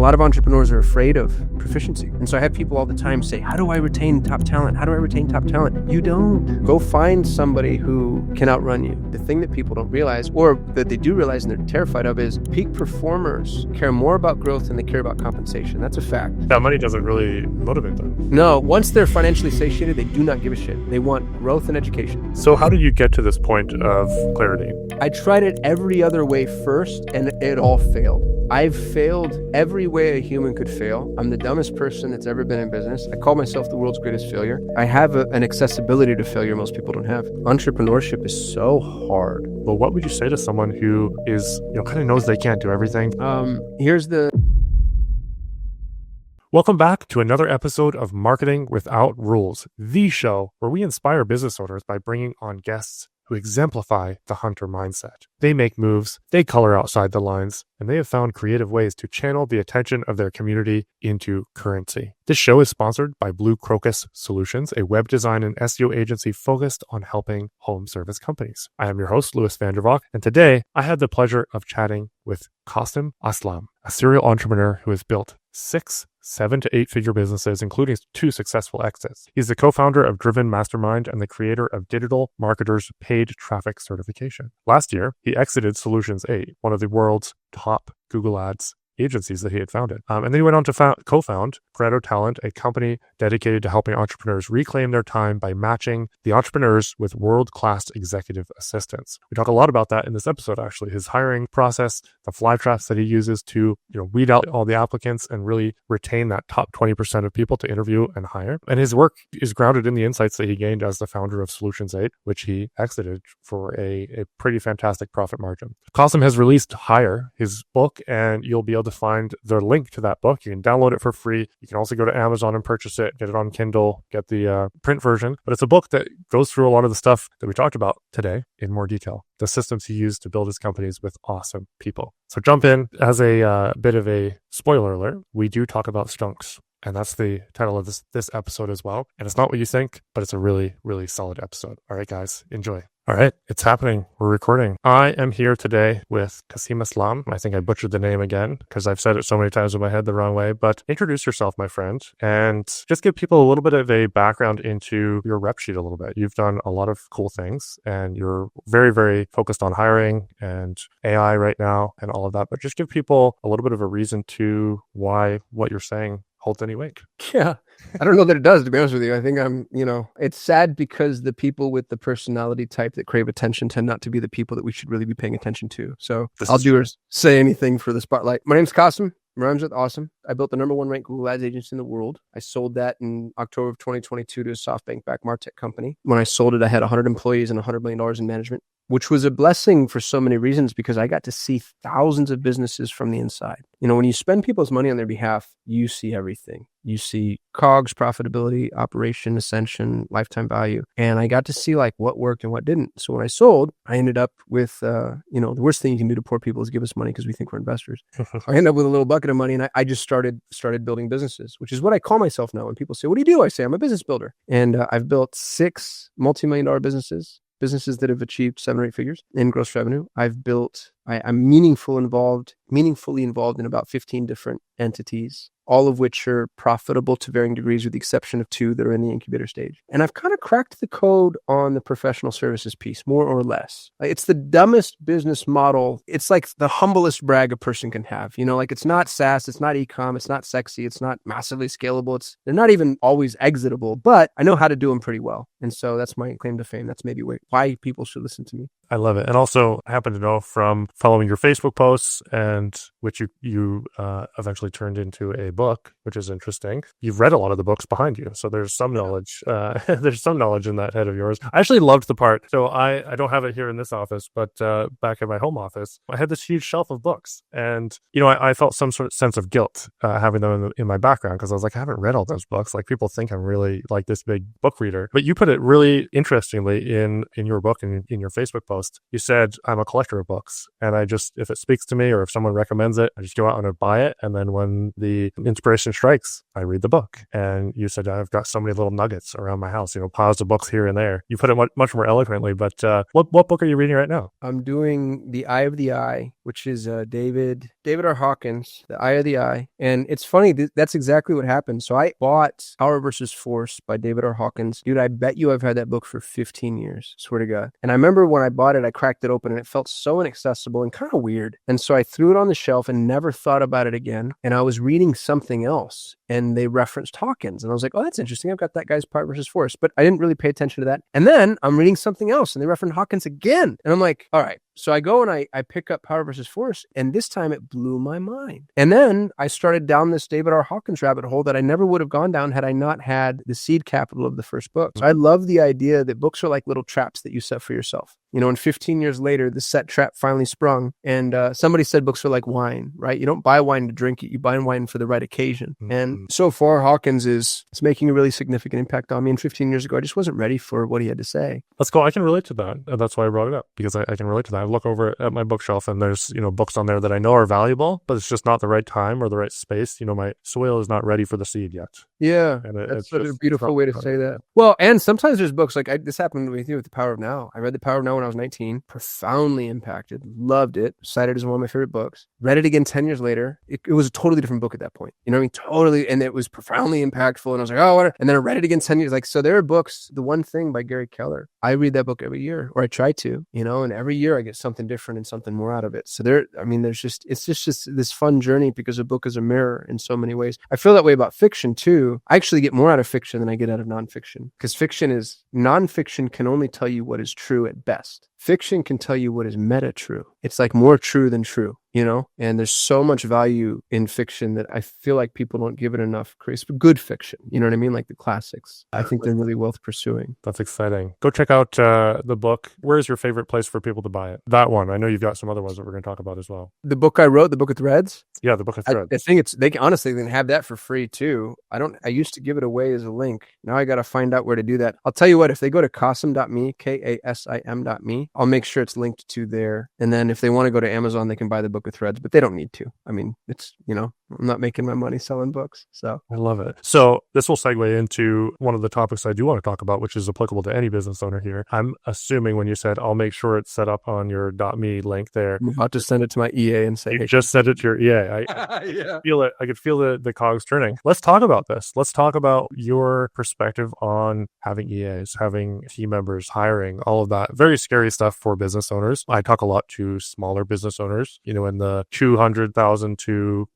lot of entrepreneurs are afraid of proficiency. And so I have people all the time say, how do I retain top talent? How do I retain top talent? You don't. Go find somebody who can outrun you. The thing that people don't realize, or that they do realize and they're terrified of, is peak performers care more about growth than they care about compensation. That's a fact. That money doesn't really motivate them. No, once they're financially satiated, they do not give a shit. They want growth and education. So how did you get to this point of clarity? I tried it every other way first, and it all failed. I've failed every way a human could fail. I'm the dumbest person that's ever been in business. I call myself the world's greatest failure. I have an accessibility to failure most people don't have. Entrepreneurship is so hard. Well, what would you say to someone who is, kind of knows they can't do everything? Welcome back to another episode of Marketing Without Rules, the show where we inspire business owners by bringing on guests who exemplify the hunter mindset. They make moves, they color outside the lines, and they have found creative ways to channel the attention of their community into currency. This show is sponsored by Blue Crocus Solutions, a web design and SEO agency focused on helping home service companies. I am your host, Vandervalk, and today I had the pleasure of chatting with Kasim Aslam, a serial entrepreneur who has built 6 7 to 8 figure businesses, including 2 successful exits. He's the co-founder of Driven Mastermind and the creator of Digital Marketers Paid Traffic Certification. Last year, he exited Solutions 8, one of the world's top Google Ads agencies that he had founded. And then he went on to co-found Pareto Talent, a company dedicated to helping entrepreneurs reclaim their time by matching the entrepreneurs with world-class executive assistants. We talk a lot about that in this episode, actually. His hiring process, the Flytraps that he uses to weed out all the applicants and really retain that top 20% of people to interview and hire. And his work is grounded in the insights that he gained as the founder of Solutions 8, which he exited for a pretty fantastic profit margin. Kasim has released Hire, his book, and you'll be able to find the link to that book. You can download it for free. You can also go to Amazon and purchase it, get it on Kindle, get the print version. But it's a book that goes through a lot of the stuff that we talked about today in more detail. The systems he used to build his companies with awesome people. So jump in. As a bit of a spoiler alert, we do talk about Skunks. And that's the title of this episode as well. And it's not what you think, but it's a really, really solid episode. All right, guys, enjoy. All right, it's happening. We're recording. I am here today with Kasim Aslam. I think I butchered the name again because I've said it so many times in my head the wrong way. But introduce yourself, my friend, and just give people a little bit of a background into your rep sheet a little bit. You've done a lot of cool things, and you're very, very focused on hiring and AI right now and all of that. But just give people a little bit of a reason to why what you're saying holds any weight. Yeah, I don't know that it does, to be honest with you. I think it's sad because the people with the personality type that crave attention tend not to be the people that we should really be paying attention to. So I'll do or say anything for the spotlight. My name's Kasim. Rhymes with awesome. I built the #1 ranked Google Ads agency in the world. I sold that in October of 2022 to a SoftBanc-backed MarTech company. When I sold it, I had 100 employees and $100 million in management, which was a blessing for so many reasons because I got to see thousands of businesses from the inside. When you spend people's money on their behalf, you see everything. You see COGS, profitability, operation, ascension, lifetime value. And I got to see what worked and what didn't. So when I sold, I ended up with, the worst thing you can do to poor people is give us money because we think we're investors. I ended up with a little bucket of money and I just started building businesses, which is what I call myself now. When people say, what do you do? I say, I'm a business builder. And I've built 6 multimillion-dollar businesses that have achieved 7 or 8 figures in gross revenue. I'm meaningfully involved in about 15 different entities, all of which are profitable to varying degrees with the exception of 2 that are in the incubator stage. And I've kind of cracked the code on the professional services piece, more or less. It's the dumbest business model. It's like the humblest brag a person can have. It's not SaaS, it's not e-com, it's not sexy, it's not massively scalable. They're not even always exitable, but I know how to do them pretty well. And so that's my claim to fame. That's maybe why people should listen to me. I love it. And also, I happen to know from following your Facebook posts, and which you eventually turned into a book, which is interesting. You've read a lot of the books behind you, so there's some knowledge. There's some knowledge in that head of yours. I actually loved the part. So I don't have it here in this office, but back in my home office, I had this huge shelf of books, and I felt some sort of sense of guilt having them in my background because I was like, I haven't read all those books. People think I'm really this big book reader. But you put it really interestingly in your book and in your Facebook post. post, you said, I'm a collector of books. And I just, if it speaks to me or if someone recommends it, I just go out and I buy it. And then when the inspiration strikes, I read the book. And you said, I've got so many little nuggets around my house, piles of books here and there. You put it much more eloquently, but what book are you reading right now? I'm doing The Eye of the Eye, which is David R. Hawkins, The Eye of the Eye. And it's funny, that's exactly what happened. So I bought Power versus Force by David R. Hawkins. Dude, I bet you I've had that book for 15 years, swear to God. And I remember when I bought it, I cracked it open and it felt so inaccessible and kind of weird. And so I threw it on the shelf and never thought about it again. And I was reading something else and they referenced Hawkins. And I was like, oh, that's interesting. I've got that guy's Power versus Force. But I didn't really pay attention to that. And then I'm reading something else and they referenced Hawkins again. And I'm like, all right. So I go and I pick up Power versus Force, and this time it blew my mind. And then I started down this David R. Hawkins rabbit hole that I never would have gone down had I not had the seed capital of the first book. So I love the idea that books are like little traps that you set for yourself. And 15 years later, the set trap finally sprung. And somebody said books are like wine, right? You don't buy wine to drink it. You buy wine for the right occasion. Mm-hmm. And so far, Hawkins is making a really significant impact on me. And 15 years ago, I just wasn't ready for what he had to say. That's cool. I can relate to that. And that's why I brought it up, because I can relate to that. I look over at my bookshelf and there's, books on there that I know are valuable, but it's just not the right time or the right space. My soil is not ready for the seed yet. Yeah, that's such a beautiful way to say that. Well, and sometimes there's books like this happened with you with The Power of Now. I read The Power of Now when I was 19, profoundly impacted, loved it, cited as one of my favorite books. Read it again 10 years later. It was a totally different book at that point. You know what I mean? Totally. And it was profoundly impactful. And I was like, oh, what? And then I read it again 10 years. So there are books, The One Thing by Gary Keller. I read that book every year, or I try to, and every year I get something different and something more out of it. So it's just this fun journey because a book is a mirror in so many ways. I feel that way about fiction too. I actually get more out of fiction than I get out of nonfiction, because nonfiction can only tell you what is true at best. Fiction can tell you what is meta true. It's like more true than true, and there's so much value in fiction that I feel like people don't give it enough grace. Good fiction, you know what I mean? Like the classics. I think they're really worth pursuing. That's exciting. Go check out the book. Where is your favorite place for people to buy it? That one. I know you've got some other ones that we're going to talk about as well. The book I wrote, The Book of Threads? Yeah, The Book of Threads. I think they can have that for free too. I used to give it away as a link. Now I got to find out where to do that. I'll tell you what, if they go to kasim.me, kasim.me, I'll make sure it's linked to there. And then if they want to go to Amazon, they can buy The Book of Threads, but they don't need to. I mean, it's, I'm not making my money selling books. So I love it. So this will segue into one of the topics I do want to talk about, which is applicable to any business owner here. I'm assuming when you said, I'll make sure it's set up on your .me link there. I'm about to send it to my EA and say, you just sent it to your EA. Yeah. Feel it. I could feel the cogs turning. Let's talk about this. Let's talk about your perspective on having EAs, having team members, hiring, all of that. Very scary stuff for business owners. I talk a lot to smaller business owners, in the 200,000 to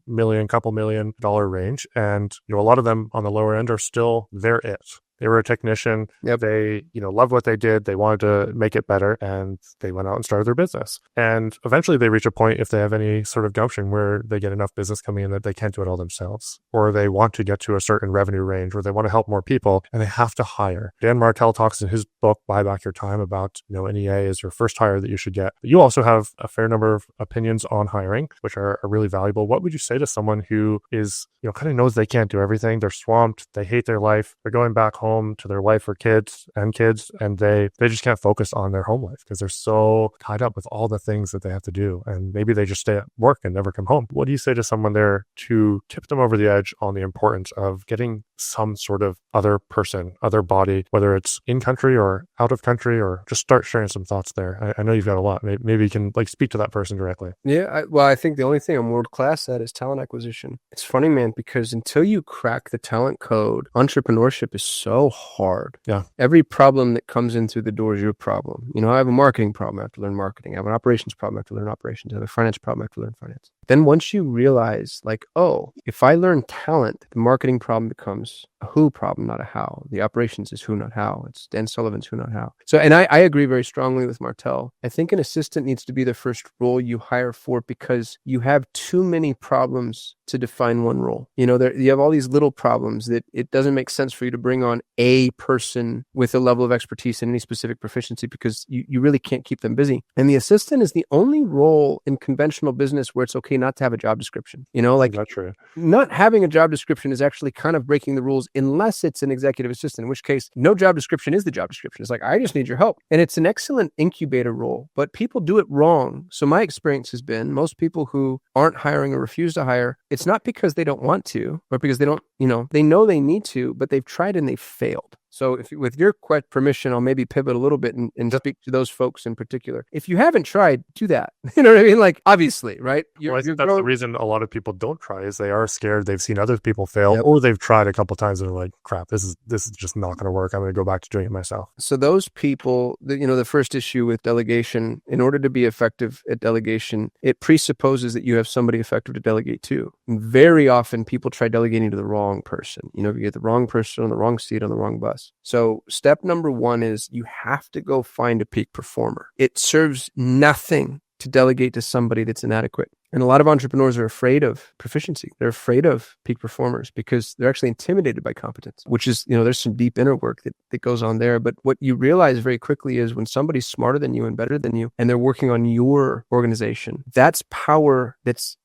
couple $1 million range. And, a lot of them on the lower end are still their it. They were a technician. Yep. They, loved what they did. They wanted to make it better, and they went out and started their business. And eventually they reach a point, if they have any sort of gumption, where they get enough business coming in that they can't do it all themselves, or they want to get to a certain revenue range, or they want to help more people, and they have to hire. Dan Martell talks in his book, Buy Back Your Time, about, an EA is your first hire that you should get. But you also have a fair number of opinions on hiring, which are really valuable. What would you say to someone who is, kind of knows they can't do everything? They're swamped. They hate their life. They're going back home to their wife or kids, and they just can't focus on their home life because they're so tied up with all the things that they have to do. And maybe they just stay at work and never come home. What do you say to someone there to tip them over the edge on the importance of getting some sort of other person, other body, whether it's in country or out of country, or just start sharing some thoughts there? I know you've got a lot. Maybe you can speak to that person directly. Yeah. I think the only thing I'm world class at is talent acquisition. It's funny, man, because until you crack the talent code, entrepreneurship is so hard. Yeah. Every problem that comes in through the door is your problem. I have a marketing problem. I have to learn marketing. I have an operations problem. I have to learn operations. I have a finance problem. I have to learn finance. Then once you realize, if I learn talent, the marketing problem becomes a who problem, not a how. The operations is who, not how. It's Dan Sullivan's who, not how. So, and I agree very strongly with Martell. I think an assistant needs to be the first role you hire for, because you have too many problems to define one role. You have all these little problems that it doesn't make sense for you to bring on a person with a level of expertise in any specific proficiency because you really can't keep them busy. And the assistant is the only role in conventional business where it's okay not to have a job description. Not true. Not having a job description is actually kind of breaking the rules unless it's an executive assistant, in which case no job description is the job description. It's like, I just need your help. And it's an excellent incubator role, but people do it wrong. So my experience has been most people who aren't hiring or refuse to hire, it's not because they don't want to, or because they don't, they know they need to, but they've tried and they've failed. So if with your permission, I'll maybe pivot a little bit and speak to those folks in particular. If you haven't tried, do that. You know what I mean? Like, obviously, right? I think that's the reason a lot of people don't try is they are scared. They've seen other people fail, or they've tried a couple of times and they're like, crap, this is just not going to work. I'm going to go back to doing it myself. So those people, the first issue with delegation, in order to be effective at delegation, it presupposes that you have somebody effective to delegate to. And very often people try delegating to the wrong person. You get the wrong person on the wrong seat on the wrong bus. So step number one is you have to go find a peak performer. It serves nothing to delegate to somebody that's inadequate. And a lot of entrepreneurs are afraid of proficiency. They're afraid of peak performers because they're actually intimidated by competence, which is, there's some deep inner work that goes on there. But what you realize very quickly is when somebody's smarter than you and better than you, and they're working on your organization, that's power that's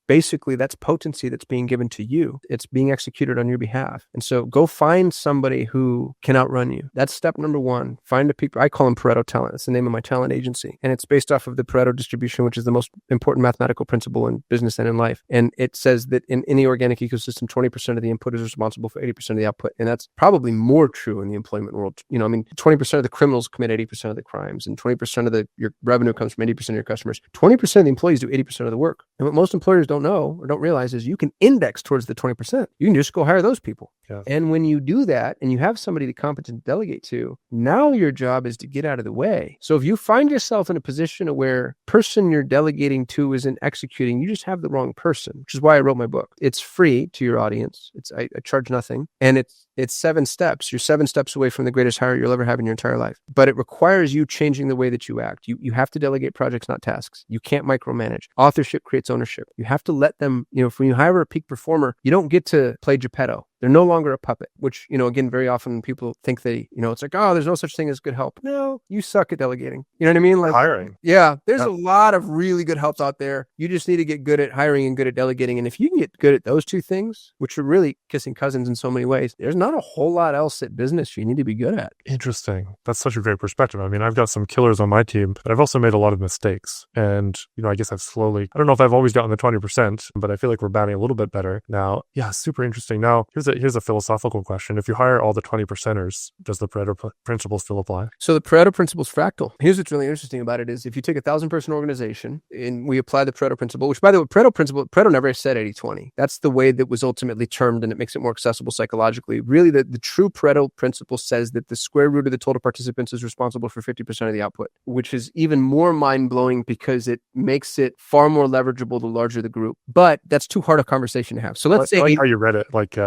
potency that's being given to you. It's being executed on your behalf. And so go find somebody who can outrun you. That's step number one. Find a peak. I call them Pareto talent. That's the name of my talent agency. And it's based off of the Pareto distribution, which is the most important mathematical principle in business and in life. And it says that in any organic ecosystem, 20% of the input is responsible for 80% of the output. And that's probably more true in the employment world. 20% of the criminals commit 80% of the crimes, and 20% of your revenue comes from 80% of your customers. 20% of the employees do 80% of the work. And what most employers don't know or don't realize is you can index towards the 20%. You can just go hire those people. Yeah. And when you do that and you have somebody to competent delegate to, now your job is to get out of the way. So if you find yourself in a position where person you're delegating to isn't executing, you just have the wrong person, which is why I wrote my book. It's free to your audience. I charge nothing. And it's 7 steps. You're 7 steps away from the greatest hire you'll ever have in your entire life. But it requires you changing the way that you act. You have to delegate projects, not tasks. You can't micromanage. Authorship creates ownership. You have to let them, when you hire a peak performer, you don't get to play Geppetto. They're no longer a puppet, which, again, very often people think it's like, oh, there's no such thing as good help. No, you suck at delegating. You know what I mean? Like hiring. Yeah, there's a lot of really good help out there. You just need to get good at hiring and good at delegating. And if you can get good at those 2 things, which are really kissing cousins in so many ways, there's not a whole lot else at business you need to be good at. Interesting. That's such a great perspective. I mean, I've got some killers on my team, but I've also made a lot of mistakes. And, I guess I don't know if I've always gotten the 20%, but I feel like we're batting a little bit better now. Yeah, super interesting. Now, here's a philosophical question. If you hire all the 20%ers, does the Pareto Principle still apply? So the Pareto Principle is fractal. Here's what's really interesting about it is if you take 1,000-person organization and we apply the Pareto Principle, which by the way, Pareto never said 80-20. That's the way that was ultimately termed, and it makes it more accessible psychologically. Really, the true Pareto Principle says that the square root of the total participants is responsible for 50% of the output, which is even more mind-blowing because it makes it far more leverageable the larger the group. But that's too hard a conversation to have. So let's say... I like how you read it, like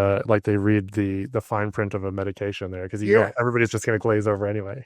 they read the fine print of a medication there, because everybody's just going to glaze over anyway.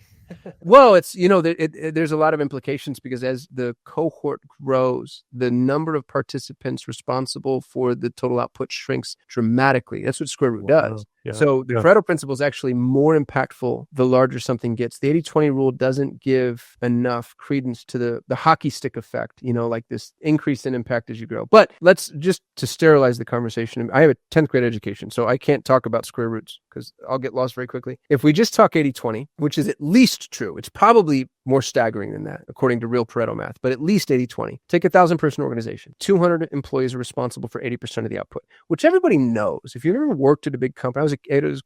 Well, it's, there's a lot of implications because as the cohort grows, the number of participants responsible for the total output shrinks dramatically. That's what square root does. Yeah. So the Pareto Principle is actually more impactful the larger something gets. The 80-20 rule doesn't give enough credence to the hockey stick effect, like this increase in impact as you grow. But let's just to sterilize the conversation. I have a 10th grade education, so I can't talk about square roots because I'll get lost very quickly. If we just talk 80-20, which is at least true, it's probably more staggering than that, according to real Pareto math, but at least 80-20. Take 1,000-person organization. 200 employees are responsible for 80% of the output, which everybody knows. If you've ever worked at a big company,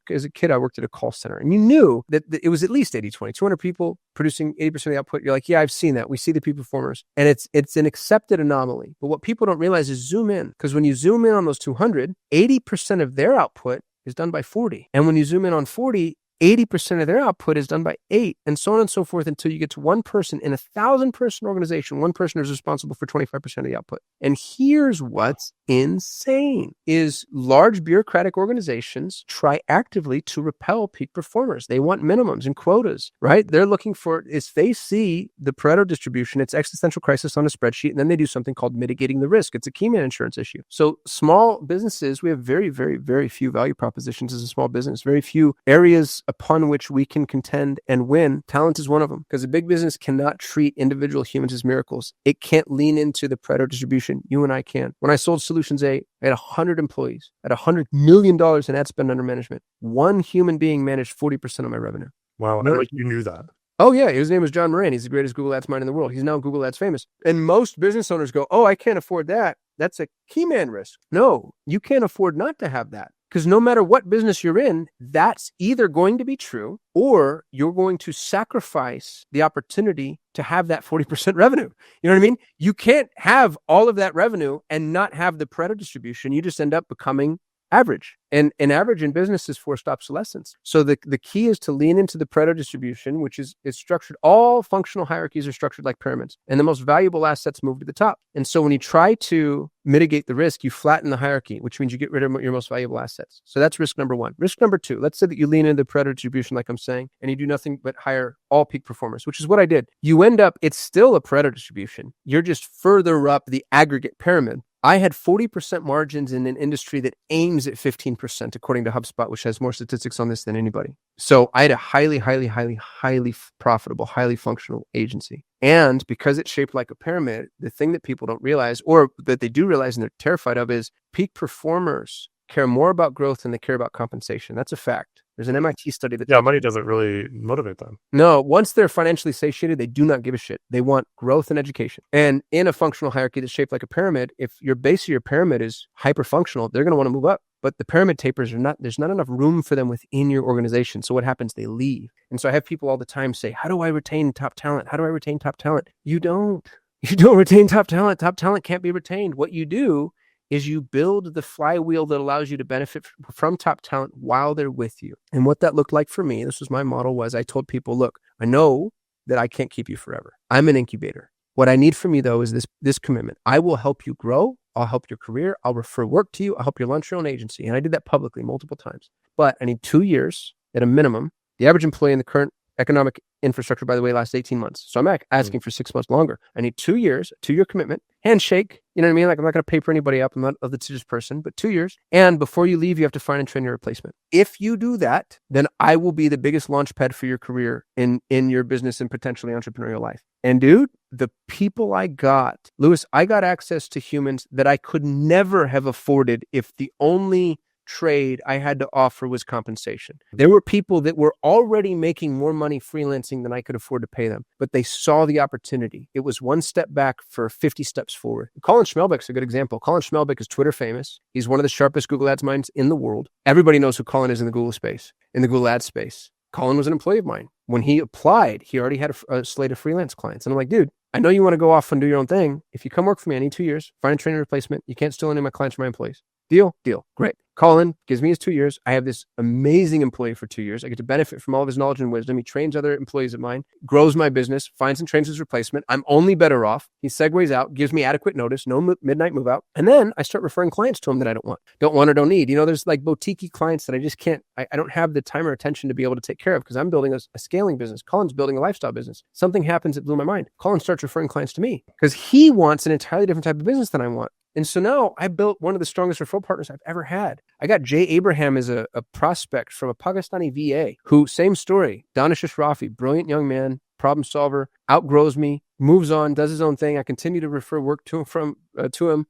as a kid, I worked at a call center, and you knew that it was at least 80-20. 200 people producing 80% of the output. You're like, yeah, I've seen that. We see the peak performers, and it's an accepted anomaly. But what people don't realize is zoom in, because when you zoom in on those 200, 80% of their output is done by 40. And when you zoom in on 40, 80% of their output is done by 8, and so on and so forth until you get to one person in 1,000-person organization. One person is responsible for 25% of the output. And here's what's insane is large bureaucratic organizations try actively to repel peak performers. They want minimums and quotas, right? They're looking for, if they see the Pareto distribution, it's existential crisis on a spreadsheet, and then they do something called mitigating the risk. It's a key man insurance issue. So small businesses, we have very, very, very few value propositions as a small business, very few areas upon which we can contend and win, talent is one of them. Because a big business cannot treat individual humans as miracles. It can't lean into the Pareto distribution. You and I can. When I sold Solutions 8, I had 100 employees at $100 million in ad spend under management. One human being managed 40% of my revenue. Wow, I like you knew that. Oh, yeah. His name was John Moran. He's the greatest Google Ads mind in the world. He's now Google Ads famous. And most business owners go, oh, I can't afford that. That's a key man risk. No, you can't afford not to have that. Because no matter what business you're in, that's either going to be true or you're going to sacrifice the opportunity to have that 40% revenue. You know what I mean? You can't have all of that revenue and not have the Pareto distribution. You just end up becoming average. And average in business is forced obsolescence. So the key is to lean into the Pareto distribution, which is structured. All functional hierarchies are structured like pyramids, and the most valuable assets move to the top. And so when you try to mitigate the risk, you flatten the hierarchy, which means you get rid of your most valuable assets. So that's risk number one. Risk number two, let's say that you lean into the Pareto distribution, like I'm saying, and you do nothing but hire all peak performers, which is what I did. You end up, it's still a Pareto distribution. You're just further up the aggregate pyramid. I had 40% margins in an industry that aims at 15%, according to HubSpot, which has more statistics on this than anybody. So I had a highly profitable, highly functional agency. And because it's shaped like a pyramid, the thing that people don't realize, or that they do realize and they're terrified of, is peak performers care more about growth than they care about compensation. That's a fact. There's an MIT study that... Yeah, money doesn't really motivate them. No, once they're financially satiated, they do not give a shit. They want growth and education. And in a functional hierarchy that's shaped like a pyramid, if your base of your pyramid is hyper-functional, they're going to want to move up. But the pyramid tapers there's not enough room for them within your organization. So what happens? They leave. And so I have people all the time say, how do I retain top talent? How do I retain top talent? You don't retain top talent. Top talent can't be retained. What you do is you build the flywheel that allows you to benefit from top talent while they're with you. And what that looked like for me, this was my model, was I told people, look, I know that I can't keep you forever. I'm an incubator. What I need from you, though, is this commitment. I will help you grow. I'll help your career. I'll refer work to you. I'll help you launch your own agency. And I did that publicly multiple times. But I need 2 years at a minimum. The average employee in the current economic infrastructure, by the way, lasts 18 months. So I'm asking for 6 months longer. I need 2 years, a 2-year commitment, handshake. You know what I mean? Like, I'm not going to paper anybody up. I'm not a litigious person, but 2 years. And before you leave, you have to find and train your replacement. If you do that, then I will be the biggest launch pad for your career in your business and potentially entrepreneurial life. And dude, the people I got, Lewis, I got access to humans that I could never have afforded if the only trade I had to offer was compensation. There were people that were already making more money freelancing than I could afford to pay them, but they saw the opportunity. It was one step back for 50 steps forward. Colin Schmelbeck's a good example. Colin Schmelbeck is Twitter famous. He's one of the sharpest Google Ads minds in the world. Everybody knows who Colin is in the Google space, in the Google Ads space. Colin was an employee of mine. When he applied, he already had a slate of freelance clients. And I'm like, dude, I know you want to go off and do your own thing. If you come work for me, I need 2 years. Find a training replacement. You can't steal any of my clients from my employees. Deal? Deal. Great. Colin gives me his 2 years. I have this amazing employee for 2 years. I get to benefit from all of his knowledge and wisdom. He trains other employees of mine, grows my business, finds and trains his replacement. I'm only better off. He segues out, gives me adequate notice, no midnight move out. And then I start referring clients to him that I don't want or don't need. You know, there's like boutique clients that I just can't, I don't have the time or attention to be able to take care of because I'm building a scaling business. Colin's building a lifestyle business. Something happens that blew my mind. Colin starts referring clients to me because he wants an entirely different type of business than I want. And so now I built one of the strongest referral partners I've ever had. I got Jay Abraham as a prospect from a Pakistani VA who, same story, Danish Ashrafi, brilliant young man, problem solver, outgrows me, moves on, does his own thing. I continue to refer work to him.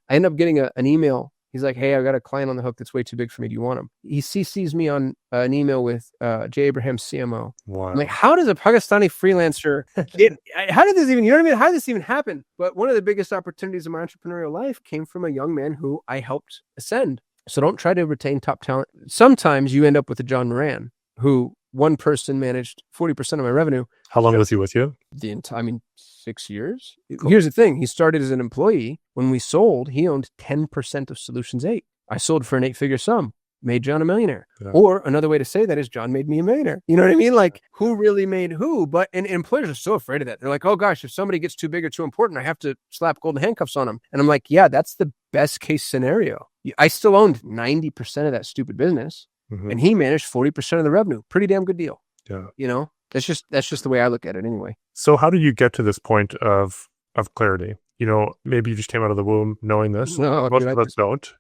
I end up getting an email. He's like, hey, I got a client on the hook that's way too big for me. Do you want him? He CCs me on an email with Jay Abraham's CMO. Wow. I'm like, how does a Pakistani freelancer, how did this even, you know what I mean? How did this even happen? But one of the biggest opportunities in my entrepreneurial life came from a young man who I helped ascend. So don't try to retain top talent. Sometimes you end up with a John Moran, who one person managed 40% of my revenue. How long was he with you? 6 years. Cool. Here's the thing. He started as an employee. When we sold, he owned 10% of Solutions 8. I sold for an 8-figure sum, made John a millionaire. Yeah. Or another way to say that is John made me a millionaire. You know what I mean? Like, who really made who? But and employers are so afraid of that. They're like, oh gosh, if somebody gets too big or too important, I have to slap golden handcuffs on them. And I'm like, yeah, that's the best case scenario. I still owned 90% of that stupid business. Mm-hmm. And he managed 40% of the revenue. Pretty damn good deal. Yeah. You know, that's just the way I look at it anyway. So how did you get to this point of clarity? You know, maybe you just came out of the womb knowing this. No, most of us don't.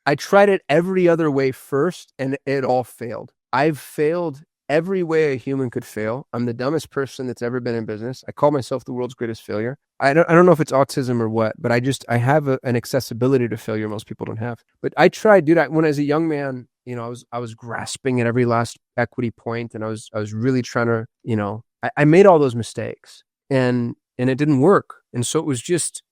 I tried it every other way first, and it all failed. I've failed every way a human could fail. I'm the dumbest person that's ever been in business. I call myself the world's greatest failure. I don't know if it's autism or what, but I have an accessibility to failure most people don't have. But I tried, dude. When as a young man, I was grasping at every last equity point, and I was really trying to, I made all those mistakes, and it didn't work. And so it was just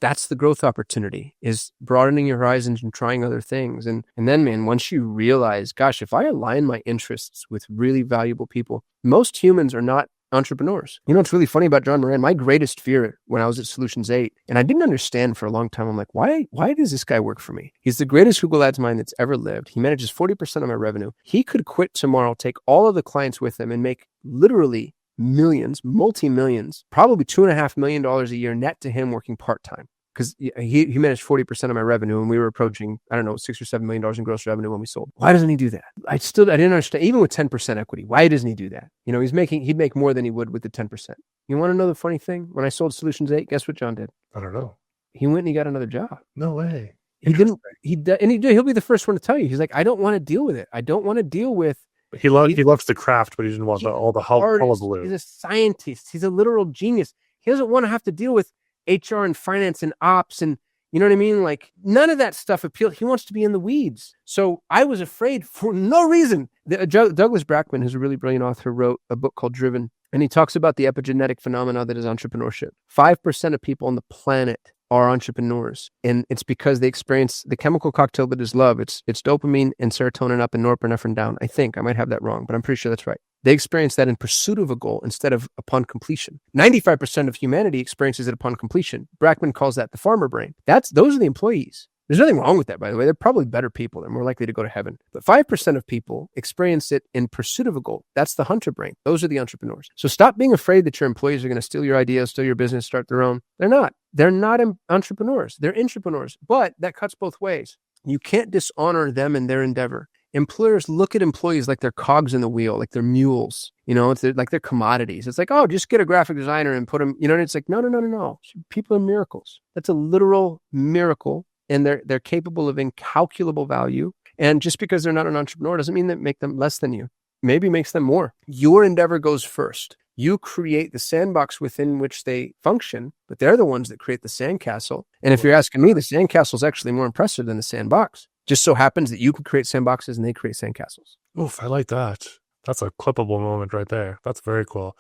that's the growth opportunity, is broadening your horizons and trying other things. And then, man, once you realize, gosh, if I align my interests with really valuable people, most humans are not entrepreneurs. What's really funny about John Moran? My greatest fear when I was at Solutions 8, and I didn't understand for a long time, I'm like, why does this guy work for me? He's the greatest Google Ads mind that's ever lived. He manages 40% of my revenue. He could quit tomorrow, take all of the clients with him, and make literally millions, multi-millions, probably $2.5 million a year net to him working part-time. Because he managed 40% of my revenue, and we were approaching, I don't know, $6 or $7 million in gross revenue when we sold. Why doesn't he do that? I didn't understand, even with 10% equity, why doesn't he do that? He'd make more than he would with the 10%. You want to know the funny thing? When I sold Solutions 8, guess what John did? I don't know. He went and he got another job. No way. He'll be the first one to tell you. He's like, I don't want to deal with it. I don't want to deal with. He loves the craft, but he didn't want all the hullabaloo. He's a scientist. He's a literal genius. He doesn't want to have to deal with HR and finance and ops and, you know what I mean? Like, none of that stuff appealed. He wants to be in the weeds. So I was afraid for no reason. Douglas Brackman, who's a really brilliant author, wrote a book called Driven, and he talks about the epigenetic phenomena that is entrepreneurship. 5% of people on the planet are entrepreneurs, and it's because they experience the chemical cocktail that is love. It's dopamine and serotonin up and norepinephrine down. I think I might have that wrong, but I'm pretty sure that's right. They experience that in pursuit of a goal instead of upon completion. 95% of humanity experiences it upon completion. Brackman calls that the farmer brain. Those are the employees. There's nothing wrong with that, by the way. They're probably better people. They're more likely to go to heaven. But 5% of people experience it in pursuit of a goal. That's the hunter brain. Those are the entrepreneurs. So stop being afraid that your employees are going to steal your ideas, steal your business, start their own. They're not. They're not entrepreneurs. They're intrapreneurs. But that cuts both ways. You can't dishonor them in their endeavor. Employers look at employees like they're cogs in the wheel, like they're mules, it's like they're commodities. It's like, oh, just get a graphic designer and put them, and it's like, no. People are miracles. That's a literal miracle, and they're capable of incalculable value. And just because they're not an entrepreneur doesn't mean that make them less than you. Maybe makes them more. Your endeavor goes first. You create the sandbox within which they function, but they're the ones that create the sandcastle. And if you're asking me, the sandcastle is actually more impressive than the sandbox. Just so happens that you can create sandboxes and they create sandcastles. Oof, I like that. That's a clippable moment right there. That's very cool.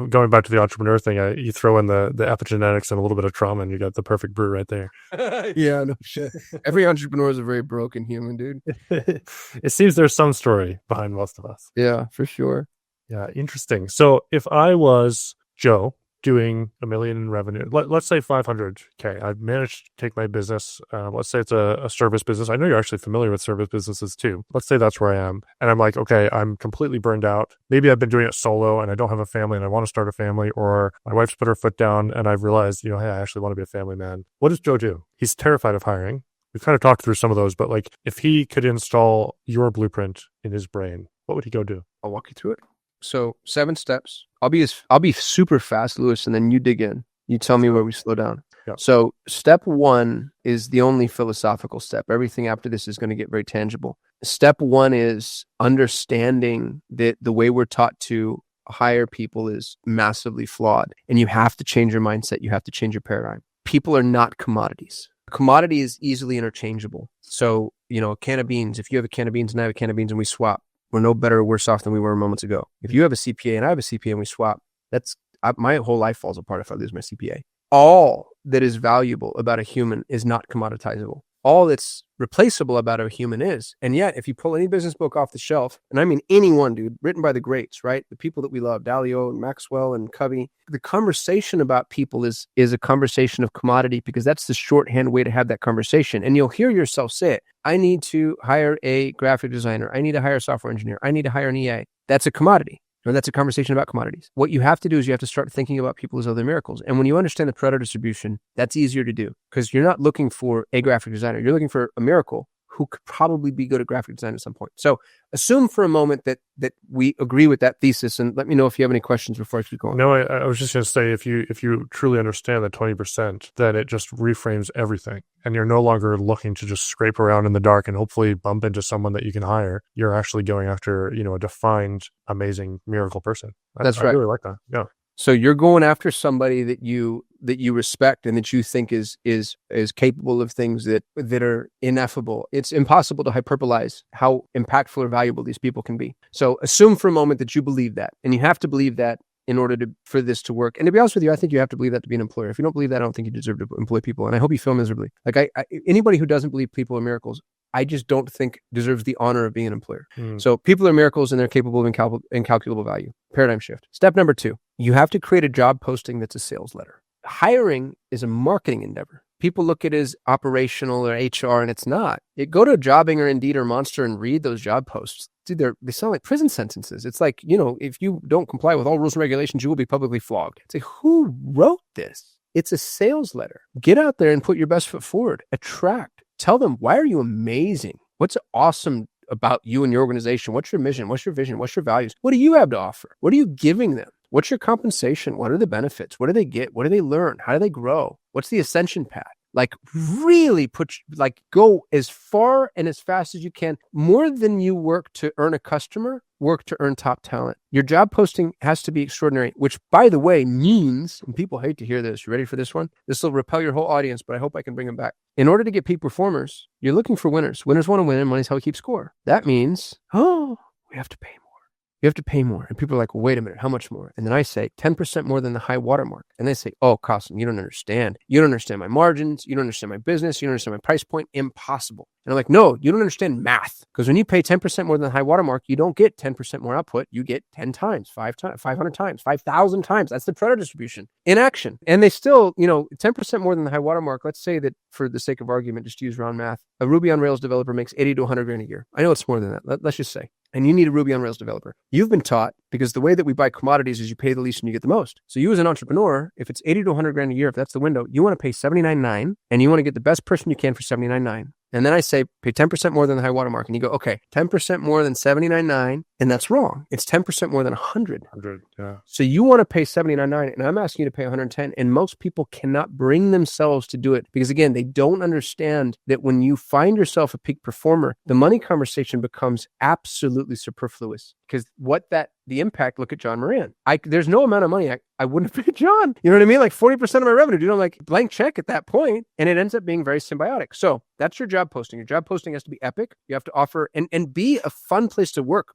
Going back to the entrepreneur thing, you throw in the epigenetics and a little bit of trauma, and you got the perfect brew right there. Yeah, no shit. Every entrepreneur is a very broken human, dude. It seems there's some story behind most of us. Yeah, for sure. Yeah, interesting. So if I was Joe doing $1 million in revenue, let's say 500K, I've managed to take my business, let's say it's a service business. I know you're actually familiar with service businesses too. Let's say that's where I am. And I'm like, okay, I'm completely burned out. Maybe I've been doing it solo and I don't have a family and I want to start a family, or my wife's put her foot down and I've realized, hey, I actually want to be a family man. What does Joe do? He's terrified of hiring. We've kind of talked through some of those, but like, if he could install your blueprint in his brain, what would he go do? I'll walk you through it. So 7 steps. I'll be super fast, Lewis, and then you dig in. You tell me where we slow down. Yeah. So step 1 is the only philosophical step. Everything after this is going to get very tangible. Step 1 is understanding that the way we're taught to hire people is massively flawed. And you have to change your mindset. You have to change your paradigm. People are not commodities. A commodity is easily interchangeable. So, a can of beans, if you have a can of beans and I have a can of beans and we swap, we're no better or worse off than we were moments ago. If you have a CPA and I have a CPA and we swap, my whole life falls apart if I lose my CPA. All that is valuable about a human is not commoditizable. All that's replaceable about a human is. And yet, if you pull any business book off the shelf, and I mean anyone, dude, written by the greats, right? The people that we love, Dalio and Maxwell and Covey, the conversation about people is a conversation of commodity, because that's the shorthand way to have that conversation. And you'll hear yourself say it. I need to hire a graphic designer. I need to hire a software engineer. I need to hire an EA. That's a commodity. Or that's a conversation about commodities. What you have to do is you have to start thinking about people as other miracles. And when you understand the Pareto distribution, that's easier to do, because you're not looking for a graphic designer. You're looking for a miracle who could probably be good at graphic design at some point. So assume for a moment that we agree with that thesis, and let me know if you have any questions before I keep going. No, I was just going to say, if you truly understand that 20%, then it just reframes everything, and you're no longer looking to just scrape around in the dark and hopefully bump into someone that you can hire. You're actually going after, a defined, amazing miracle person. That's right. I really like that. Yeah. So you're going after somebody that you respect and that you think is capable of things that are ineffable. It's impossible to hyperbolize how impactful or valuable these people can be. So assume for a moment that you believe that, and you have to believe that in order for this to work. And to be honest with you, I think you have to believe that to be an employer. If you don't believe that, I don't think you deserve to employ people. And I hope you fail miserably. Like anybody who doesn't believe people are miracles, I just don't think deserves the honor of being an employer. So people are miracles and they're capable of incalculable value. Paradigm shift. Step number 2, you have to create a job posting that's a sales letter. Hiring is a marketing endeavor. People look at it as operational or HR, and it's not. Go to Jobbing or Indeed or Monster and read those job posts. Dude, they sound like prison sentences. It's like, if you don't comply with all rules and regulations, you will be publicly flogged. It's like, who wrote this? It's a sales letter. Get out there and put your best foot forward. Attract. Tell them, why are you amazing? What's awesome about you and your organization? What's your mission? What's your vision? What's your values? What do you have to offer? What are you giving them? What's your compensation? What are the benefits? What do they get? What do they learn? How do they grow? What's the ascension path? Like really go as far and as fast as you can. More than you work to earn a customer, work to earn top talent. Your job posting has to be extraordinary, which by the way means, and people hate to hear this. You ready for this one? This will repel your whole audience, but I hope I can bring them back. In order to get peak performers, you're looking for winners. Winners want to win, and money's how we keep score. That means, we have to pay more. You have to pay more. And people are like, well, wait a minute, how much more? And then I say 10% more than the high watermark. And they say, oh, Kasim, you don't understand. You don't understand my margins. You don't understand my business. You don't understand my price point. Impossible. And I'm like, no, you don't understand math. Because when you pay 10% more than the high watermark, you don't get 10% more output. You get 10 times, 500 times, 5,000 times. That's the Pareto distribution in action. And they still, 10% more than the high watermark. Let's say that for the sake of argument, just use round math. A Ruby on Rails developer makes 80 to 100 grand a year. I know it's more than that. Let's just say. And you need a Ruby on Rails developer. You've been taught, because the way that we buy commodities is you pay the least and you get the most. So you as an entrepreneur, if it's 80 to 100 grand a year, if that's the window, you want to pay $79.9 and you want to get the best person you can for $79.9. And then I say, pay 10% more than the high watermark. And you go, okay, 10% more than $79.9. And that's wrong. It's 10% more than 100. 100, yeah. So you want to pay $79.9 and I'm asking you to pay 110. And most people cannot bring themselves to do it because, again, they don't understand that when you find yourself a peak performer, the money conversation becomes absolutely superfluous. Because the impact, look at John Moran. There's no amount of money I wouldn't have paid John. You know what I mean? Like 40% of my revenue, dude, I'm like blank check at that point. And it ends up being very symbiotic. So that's your job posting. Your job posting has to be epic. You have to offer and be a fun place to work.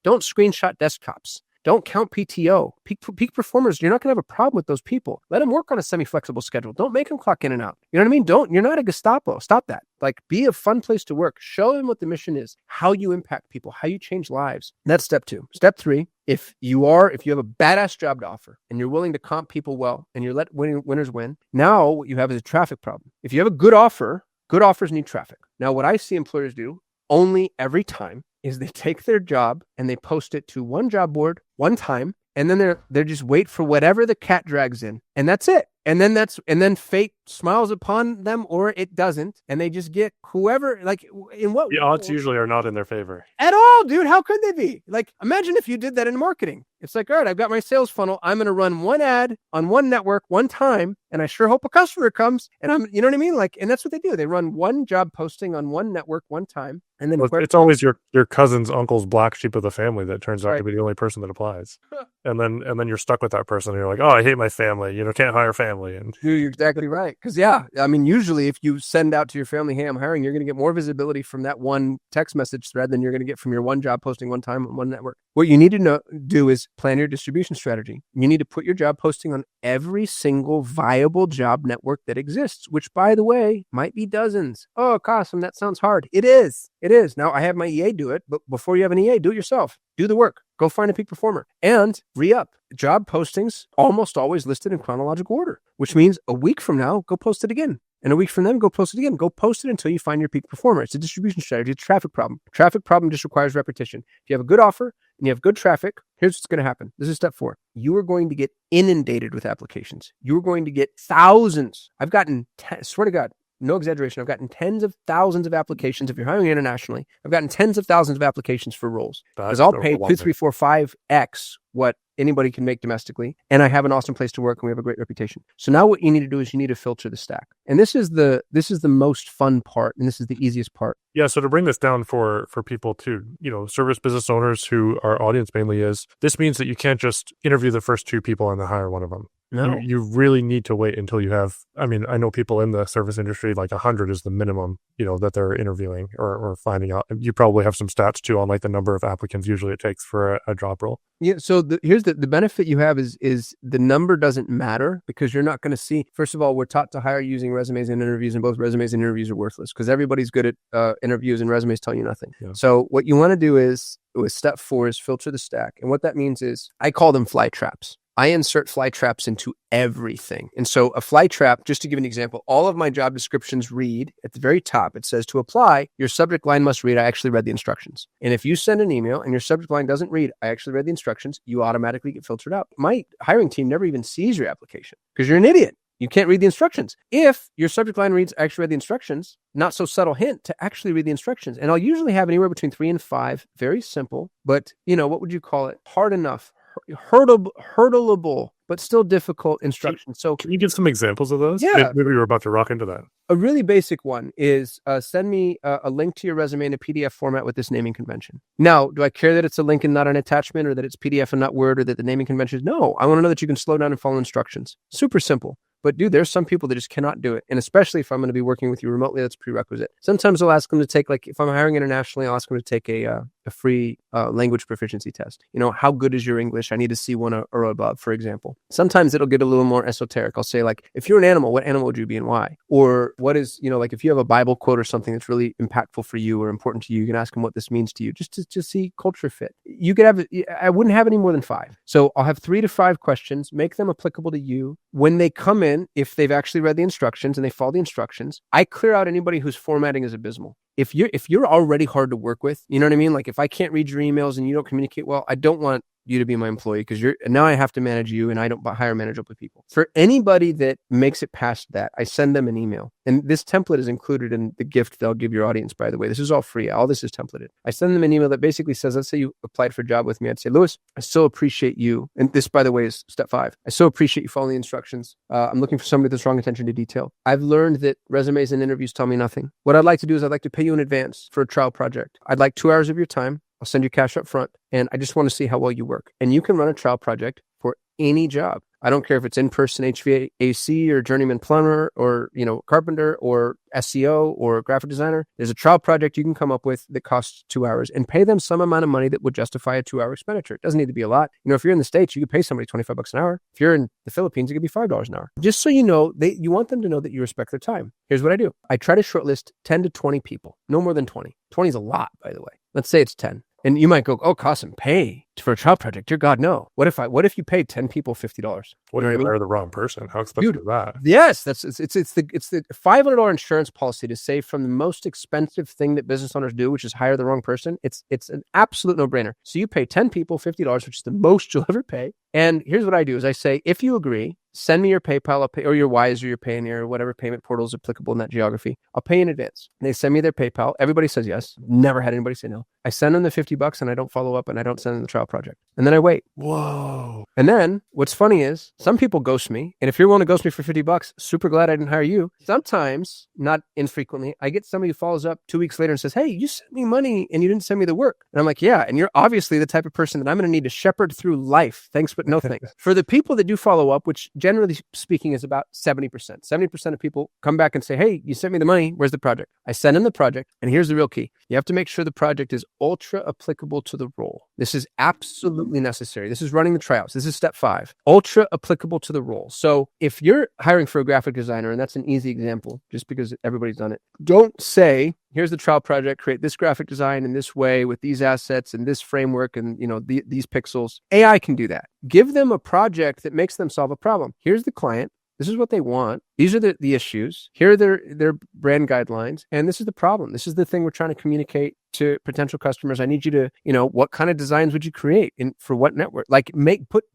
Don't screenshot desktops. Don't count PTO. Peak performers, you're not going to have a problem with those people. Let them work on a semi-flexible schedule. Don't make them clock in and out. You know what I mean? You're not a Gestapo. Stop that. Like, be a fun place to work. Show them what the mission is, how you impact people, how you change lives. That's step 2. Step 3, if you have a badass job to offer and you're willing to comp people well and you let winners win, now what you have is a traffic problem. If you have a good offer, good offers need traffic. Now, what I see employers do only every time is they take their job and they post it to one job board one time, and then they're just wait for whatever the cat drags in, and that's it. And then fate smiles upon them, or it doesn't, and they just get whoever. Like, in what the odds usually are not in their favor at all, dude. How could they be? Like, imagine if you did that in marketing. It's like, all right, I've got my sales funnel. I'm going to run one ad on one network one time, and I sure hope a customer comes. And you know what I mean? Like, and that's what they do. They run one job posting on one network one time, and then it's always your cousin's uncle's black sheep of the family that turns out to be the only person that applies. and then you're stuck with that person. And you're like, oh, I hate my family. Can't hire family. And you're exactly right. Because usually if you send out to your family, hey, I'm hiring, you're going to get more visibility from that one text message thread than you're going to get from your one job posting one time on one network. What you need to do is plan your distribution strategy. You need to put your job posting on every single viable job network that exists, which, by the way, might be dozens. Oh, Kasim, that sounds hard. It is. Now, I have my EA do it, but before you have an EA, do it yourself. Do the work. Go find a peak performer and re-up. Job postings almost always listed in chronological order, which means a week from now, go post it again. And a week from then, go post it again. Go post it until you find your peak performer. It's a distribution strategy. It's a traffic problem. Traffic problem just requires repetition. If you have a good offer and you have good traffic, here's what's going to happen. This is step 4. You are going to get inundated with applications. You are going to get thousands. I've gotten, swear to God, no exaggeration, I've gotten tens of thousands of applications. If you're hiring internationally, I've gotten tens of thousands of applications for roles. Because I'll pay 2, 3, 4, 5x what anybody can make domestically. And I have an awesome place to work and we have a great reputation. So now what you need to do is you need to filter the stack. And this is the most fun part. And this is the easiest part. Yeah. So to bring this down for people too, service business owners who our audience mainly is, this means that you can't just interview the first 2 people and then hire one of them. No. You really need to wait until you have, I know people in the service industry, like 100 is the minimum, that they're interviewing or finding out. You probably have some stats too on like the number of applicants usually it takes for a job role. Yeah. So here's the benefit you have is the number doesn't matter because you're not going to see, first of all, we're taught to hire using resumes and interviews, and both resumes and interviews are worthless because everybody's good at interviews and resumes tell you nothing. Yeah. So what you want to do is, with step 4 is filter the stack. And what that means is I call them Flytraps. I insert Flytraps into everything. And so a Flytrap, just to give an example, all of my job descriptions read at the very top. It says to apply, your subject line must read, I actually read the instructions. And if you send an email and your subject line doesn't read, I actually read the instructions, you automatically get filtered out. My hiring team never even sees your application because you're an idiot. You can't read the instructions. If your subject line reads, I actually read the instructions, not so subtle hint to actually read the instructions. And I'll usually have anywhere between 3 and 5, very simple, but what would you call it? Hard enough. Hurdleable, but still difficult instructions. So can you give some examples of those? Yeah. Maybe we're about to rock into that. A really basic one is send me a link to your resume in a PDF format with this naming convention. Now, do I care that it's a link and not an attachment, or that it's PDF and not Word, or that the naming convention is? No, I want to know that you can slow down and follow instructions. Super simple. But dude, there's some people that just cannot do it. And especially if I'm going to be working with you remotely, that's a prerequisite. Sometimes I'll ask them to take, like if I'm hiring internationally, I'll ask them to take a free language proficiency test. How good is your English? I need to see 1 or above, for example. Sometimes it'll get a little more esoteric. I'll say like, if you're an animal, what animal would you be and why? Or what is, like if you have a Bible quote or something that's really impactful for you or important to you, you can ask them what this means to you, just to see culture fit. You could have, I wouldn't have any more than 5. So I'll have 3 to 5 questions, make them applicable to you. When they come in, if they've actually read the instructions and they follow the instructions, I clear out anybody whose formatting is abysmal. If you're already hard to work with, you know what I mean? Like if I can't read your emails and you don't communicate well, I don't want you to be my employee because now I have to manage you and I don't hire manageable people. For anybody that makes it past that, I send them an email. And this template is included in the gift they'll give your audience, by the way. This is all free. All this is templated. I send them an email that basically says, let's say you applied for a job with me. I'd say, Louis, I so appreciate you. And this, by the way, is step 5. I so appreciate you following the instructions. I'm looking for somebody with strong attention to detail. I've learned that resumes and interviews tell me nothing. What I'd like to do is I'd like to pay you in advance for a trial project. I'd like 2 hours of your time. I'll send you cash up front, and I just want to see how well you work. And you can run a trial project for any job. I don't care if it's in-person HVAC or journeyman plumber or, carpenter or SEO or graphic designer. There's a trial project you can come up with that costs 2 hours and pay them some amount of money that would justify a 2-hour expenditure. It doesn't need to be a lot. If you're in the States, you could pay somebody $25 an hour. If you're in the Philippines, it could be $5 an hour. Just so you know, you want them to know that you respect their time. Here's what I do. I try to shortlist 10 to 20 people, no more than 20. 20 is a lot, by the way. Let's say it's 10. And you might go, oh, Kasim, pay for a trial project. Dear God, no. What if you paid 10 people $50? What if you hire the wrong person? How expensive is that? Yes, it's the $500 insurance policy to save from the most expensive thing that business owners do, which is hire the wrong person. It's an absolute no-brainer. So you pay 10 people $50, which is the most you'll ever pay. And here's what I do is I say, if you agree, send me your PayPal, or your Wise or your Payoneer or whatever payment portal is applicable in that geography. I'll pay in advance. And they send me their PayPal. Everybody says yes. Never had anybody say no. I send them the $50 and I don't follow up and I don't send them the trial project. And then I wait. Whoa. And then what's funny is some people ghost me. And if you're willing to ghost me for $50, super glad I didn't hire you. Sometimes, not infrequently, I get somebody who follows up 2 weeks later and says, hey, you sent me money and you didn't send me the work. And I'm like, yeah. And you're obviously the type of person that I'm going to need to shepherd through life. Thanks, but no thanks. For the people that do follow up, which generally speaking is about 70%. 70% of people come back and say, hey, you sent me the money. Where's the project? I send them the project. And here's the real key. You have to make sure the project is ultra applicable to the role. This is absolutely necessary. This is running the tryouts. This is step 5. Ultra applicable to the role. So if you're hiring for a graphic designer, and that's an easy example, just because everybody's done it, don't say, here's the trial project, create this graphic design in this way with these assets and this framework and these pixels. AI can do that. Give them a project that makes them solve a problem. Here's the client. This is what they want. These are the issues. Here are their brand guidelines. And this is the problem. This is the thing we're trying to communicate to potential customers. I need you to, what kind of designs would you create and for what network? Like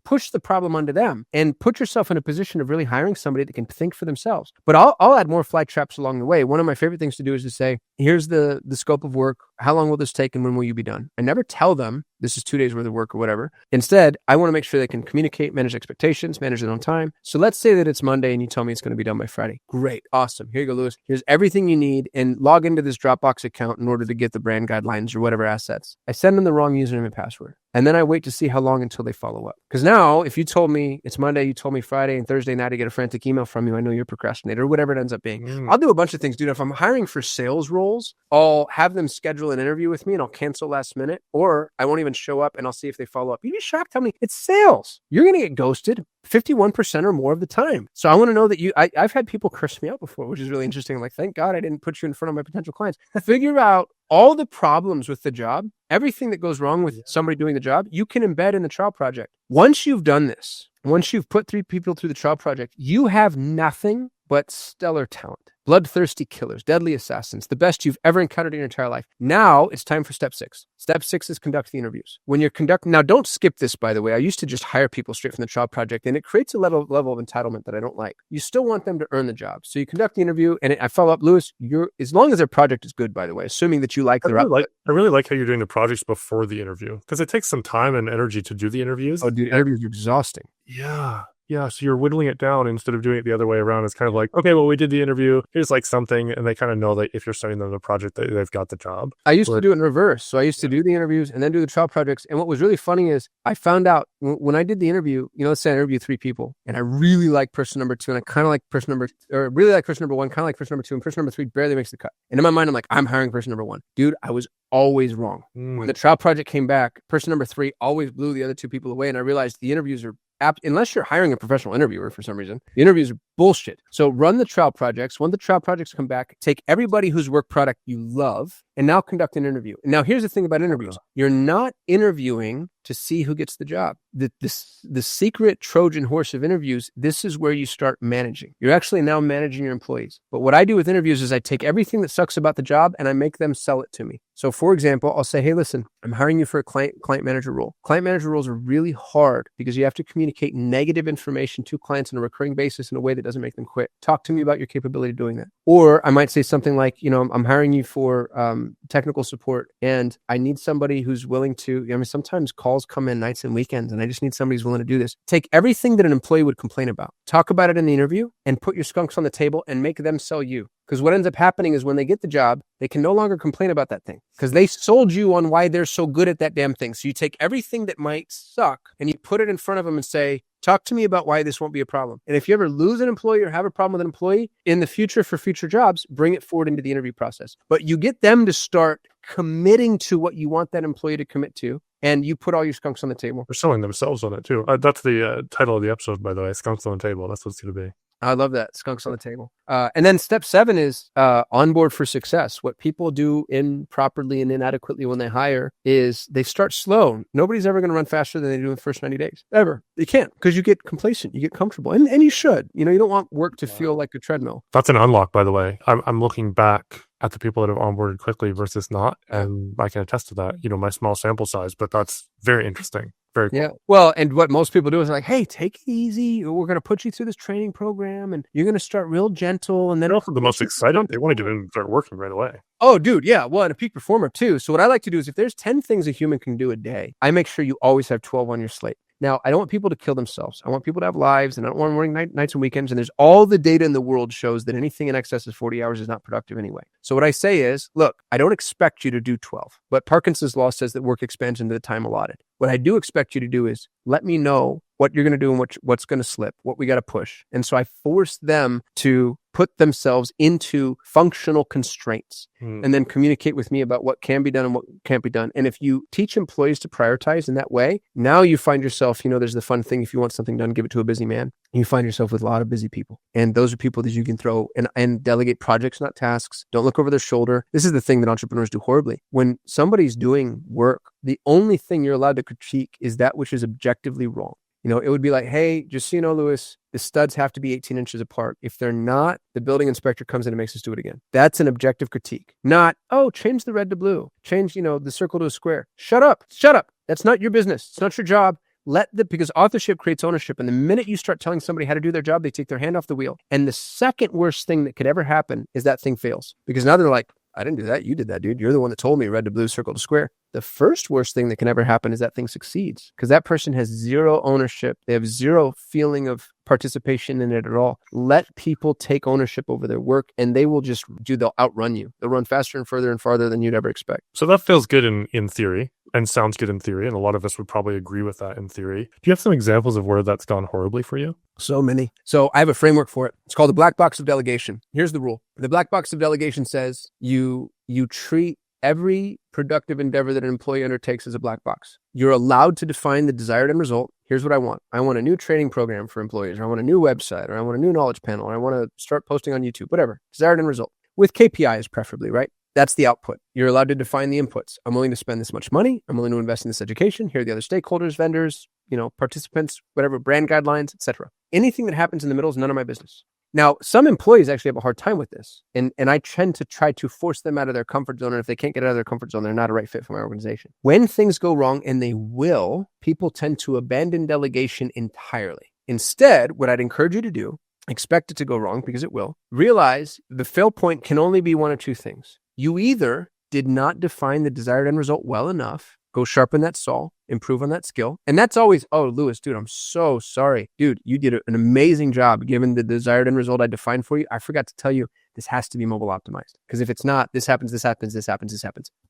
push the problem onto them and put yourself in a position of really hiring somebody that can think for themselves. But I'll add more Flytraps along the way. One of my favorite things to do is to say, here's the scope of work. How long will this take and when will you be done? I never tell them this is 2 days worth of work or whatever. Instead, I want to make sure they can communicate, manage expectations, manage it on time. So let's say that it's Monday and you tell me it's going to be done by Friday. Great. Awesome. Here you go, Lewis. Here's everything you need and log into this Dropbox account in order to get the brand guidelines or whatever assets. I send them the wrong username and password. And then I wait to see how long until they follow up. Because now, if you told me it's Monday, you told me Friday and Thursday night, I get a frantic email from you, I know you're a procrastinator or whatever it ends up being. I'll do a bunch of things, dude. If I'm hiring for sales roles, I'll have them schedule an interview with me and I'll cancel last minute, or I won't even show up and I'll see if they follow up. You'd be shocked how many, it's sales. You're going to get ghosted 51% or more of the time. So I want to know that I've had people curse me out before, which is really interesting. I'm like, thank God I didn't put you in front of my potential clients. Figure out all the problems with the job, everything that goes wrong with somebody doing the job, you can embed in the trial project. Once you've done this, once you've put 3 people through the trial project, you have nothing but stellar talent. Bloodthirsty killers, deadly assassins, the best you've ever encountered in your entire life. Now it's time for step 6. Step 6 is conduct the interviews. When you're conducting, now don't skip this, by the way. I used to just hire people straight from the trial project, and it creates a level of entitlement that I don't like. You still want them to earn the job. So you conduct the interview, and I follow up, Lewis, as long as their project is good, by the way, assuming that you like their output. I really like how you're doing the projects before the interview, because it takes some time and energy to do the interviews. Oh, dude, interviews are exhausting. Yeah. Yeah, so you're whittling it down instead of doing it the other way around. It's kind of like, okay, well, we did the interview. Here's like something, and they kind of know that if you're sending them the project, they've got the job. I used to do it in reverse. So I used to do the interviews and then do the trial projects. And what was really funny is I found out when I did the interview, let's say I interviewed 3 people, and I really like person number 2, and I kind of like person number, or really like person number 1, kind of like person number 2, and person number 3 barely makes the cut. And in my mind, I'm like, I'm hiring person number 1. Dude, I was always wrong. When the trial project came back, person number 3 always blew the other 2 people away, and I realized the interviews are unless you're hiring a professional interviewer for some reason, the interviews are bullshit. So run the trial projects. When the trial projects come back, take everybody whose work product you love and now conduct an interview. And now here's the thing about interviews. You're not interviewing to see who gets the job. The secret Trojan horse of interviews, this is where you start managing. You're actually now managing your employees. But what I do with interviews is I take everything that sucks about the job and I make them sell it to me. So for example, I'll say, hey, listen, I'm hiring you for a client manager role. Client manager roles are really hard because you have to communicate negative information to clients on a recurring basis in a way that doesn't make them quit. Talk to me about your capability of doing that. Or I might say something like, I'm hiring you for technical support and I need somebody who's willing to, sometimes calls come in nights and weekends and I just need somebody who's willing to do this. Take everything that an employee would complain about, talk about it in the interview and put your skunks on the table and make them sell you. Because what ends up happening is when they get the job, they can no longer complain about that thing because they sold you on why they're so good at that damn thing. So you take everything that might suck and you put it in front of them and say, talk to me about why this won't be a problem. And if you ever lose an employee or have a problem with an employee in the future for future jobs, bring it forward into the interview process. But you get them to start committing to what you want that employee to commit to. And you put all your skunks on the table. They're selling themselves on it too. That's the title of the episode, by the way. Skunks on the table. That's what it's going to be. I love that. Skunks on the table. And then step 7 is onboard for success. What people do improperly and inadequately when they hire is they start slow. Nobody's ever going to run faster than they do in the first 90 days. Ever. They can't because you get complacent. You get comfortable. And you should. You don't want work to feel like a treadmill. That's an unlock, by the way. I'm looking back at the people that have onboarded quickly versus not. And I can attest to that, my small sample size, but that's very interesting. Very cool. Yeah. Well, and what most people do is like, hey, take it easy. We're going to put you through this training program and you're going to start real gentle. And then also the most excited. They want to get in and start working right away. Oh, dude. Yeah. Well, and a peak performer too. So what I like to do is if there's 10 things a human can do a day, I make sure you always have 12 on your slate. Now, I don't want people to kill themselves. I want people to have lives and I don't want them working nights and weekends. And there's all the data in the world shows that anything in excess of 40 hours is not productive anyway. So what I say is, look, I don't expect you to do 12, but Parkinson's law says that work expands into the time allotted. What I do expect you to do is let me know what you're going to do and what's going to slip, what we got to push. And so I force them to put themselves into functional constraints and then communicate with me about what can be done and what can't be done. And if you teach employees to prioritize in that way, now you find yourself, there's the fun thing. If you want something done, give it to a busy man. You find yourself with a lot of busy people. And those are people that you can throw and delegate projects, not tasks. Don't look over their shoulder. This is the thing that entrepreneurs do horribly. When somebody's doing work, the only thing you're allowed to critique is that which is objectively wrong. It would be like, hey, just so you know, Lewis, the studs have to be 18 inches apart. If they're not, the building inspector comes in and makes us do it again. That's an objective critique. Not, oh, change the red to blue. Change, the circle to a square. Shut up. That's not your business. It's not your job. Because authorship creates ownership. And the minute you start telling somebody how to do their job, they take their hand off the wheel. And the second worst thing that could ever happen is that thing fails. Because now they're like, I didn't do that. You did that, dude. You're the one that told me red to blue, circle to square. The first worst thing that can ever happen is that thing succeeds, because that person has zero ownership. They have zero feeling of participation in it at all. Let people take ownership over their work, and they'll outrun you. They'll run faster and further and farther than you'd ever expect. So that feels good in theory and sounds good in theory. And a lot of us would probably agree with that in theory. Do you have some examples of where that's gone horribly for you? So many. So I have a framework for it. It's called the Black Box of Delegation. Here's the rule. The Black Box of Delegation says you treat every productive endeavor that an employee undertakes as a black box. You're allowed to define the desired end result. Here's what I want. I want a new training program for employees, or I want a new website, or I want a new knowledge panel, or I want to start posting on YouTube, whatever. Desired end result. With KPIs, preferably, right? That's the output. You're allowed to define the inputs. I'm willing to spend this much money. I'm willing to invest in this education. Here are the other stakeholders, vendors, participants, whatever, brand guidelines, etc. Anything that happens in the middle is none of my business. Now, some employees actually have a hard time with this, and I tend to try to force them out of their comfort zone, and if they can't get out of their comfort zone, they're not a right fit for my organization. When things go wrong, and they will, people tend to abandon delegation entirely. Instead, what I'd encourage you to do, expect it to go wrong because it will, realize the fail point can only be one of two things. You either did not define the desired end result well enough, go sharpen that saw, improve on that skill. And that's always, oh, Lewis, dude, I'm so sorry. Dude, you did an amazing job given the desired end result I defined for you. I forgot to tell you, this has to be mobile optimized. Because if it's not, this happens.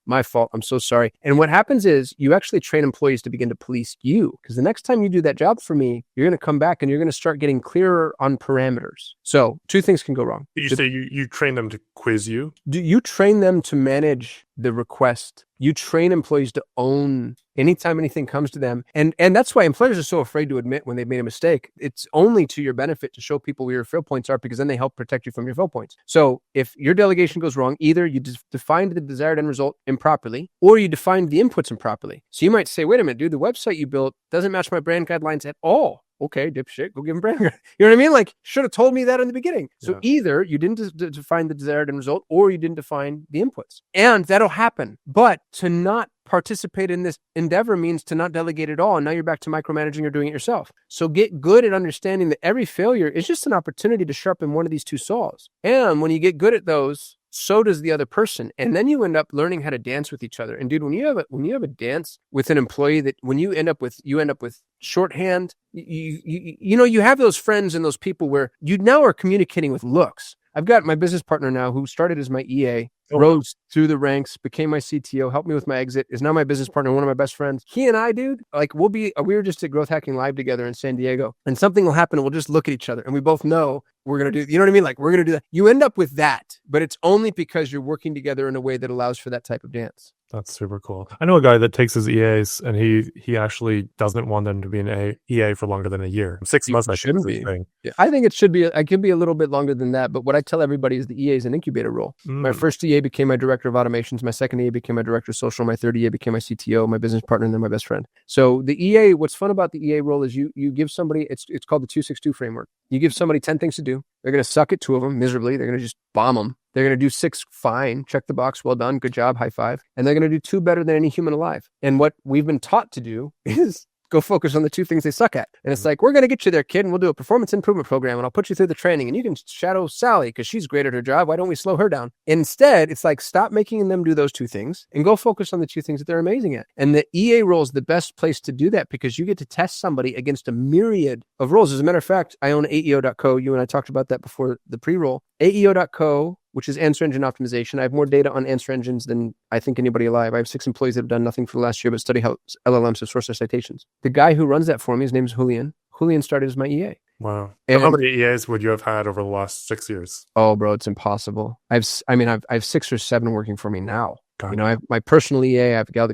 My fault. I'm so sorry. And what happens is you actually train employees to begin to police you. Because the next time you do that job for me, you're going to come back and you're going to start getting clearer on parameters. So two things can go wrong. Did you say you train them to quiz you? Do you train them to manage the request? You train employees to own anytime anything comes to them. And that's why employers are so afraid to admit when they've made a mistake. It's only to your benefit to show people where your fail points are, because then they help protect you from your fail points. So if your delegation goes wrong, either you defined the desired end result improperly, or you defined the inputs improperly. So you might say, wait a minute, dude, the website you built doesn't match my brand guidelines at all. Okay, dipshit, go give him brand. You know what I mean? Like, should have told me that in the beginning. So either you didn't define the desired end result, or you didn't define the inputs. And that'll happen. But to not participate in this endeavor means to not delegate at all. And now you're back to micromanaging or doing it yourself. So get good at understanding that every failure is just an opportunity to sharpen one of these two saws. And when you get good at those, so does the other person. And then you end up learning how to dance with each other. And dude, when you have a dance with an employee, that when you end up with shorthand, you have those friends and those people where you now are communicating with looks. I've got my business partner now who started as my EA, rose through the ranks, became my CTO, helped me with my exit, is now my business partner, one of my best friends. He and I, dude, like we were just at Growth Hacking Live together in San Diego, and something will happen and we'll just look at each other and we both know we're going to do, you know what I mean? Like, we're going to do that. You end up with that, but it's only because you're working together in a way that allows for that type of dance. That's super cool. I know a guy that takes his EAs and he actually doesn't want them to be an EA for longer than a year. 6 months, I shouldn't be. Yeah. I think it should be. I could be a little bit longer than that. But what I tell everybody is the EA is an incubator role. My first EA became my director of automations. My second EA became my director of social. My third EA became my CTO, my business partner, and then my best friend. So the EA, what's fun about the EA role is you give somebody, it's called the 262 framework. You give somebody 10 things to do. They're going to suck at 2 of them miserably. They're going to just bomb them. They're going to do 6 fine, check the box, well done, good job, high five. And they're going to do 2 better than any human alive. And what we've been taught to do is go focus on the 2 things they suck at. And it's like, we're going to get you there, kid, and we'll do a performance improvement program, and I'll put you through the training, and you can shadow Sally because she's great at her job. Why don't we slow her down? Instead, it's like, stop making them do those 2 things and go focus on the 2 things that they're amazing at. And the EA role is the best place to do that because you get to test somebody against a myriad of roles. As a matter of fact, I own AEO.co. You and I talked about that before the pre-roll. AEO.co, which is answer engine optimization. I have more data on answer engines than I think anybody alive. I have 6 employees that have done nothing for the last year but study how LLMs have sourced their citations. The guy who runs that for me, his name is Julian. Julian started as my EA. Wow. And how many EAs would you have had over the last 6 years? Oh, bro, it's impossible. I have 6 or 7 working for me now. I have my personal EA. I have a gal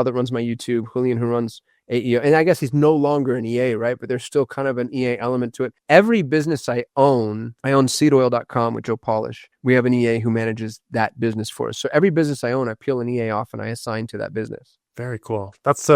that runs my YouTube, Julian, who runs AEO. And I guess he's no longer an EA, right? But there's still kind of an EA element to it. Every business I own seedoil.com with Joe Polish. We have an EA who manages that business for us. So every business I own, I peel an EA off and I assign to that business. Very cool. That's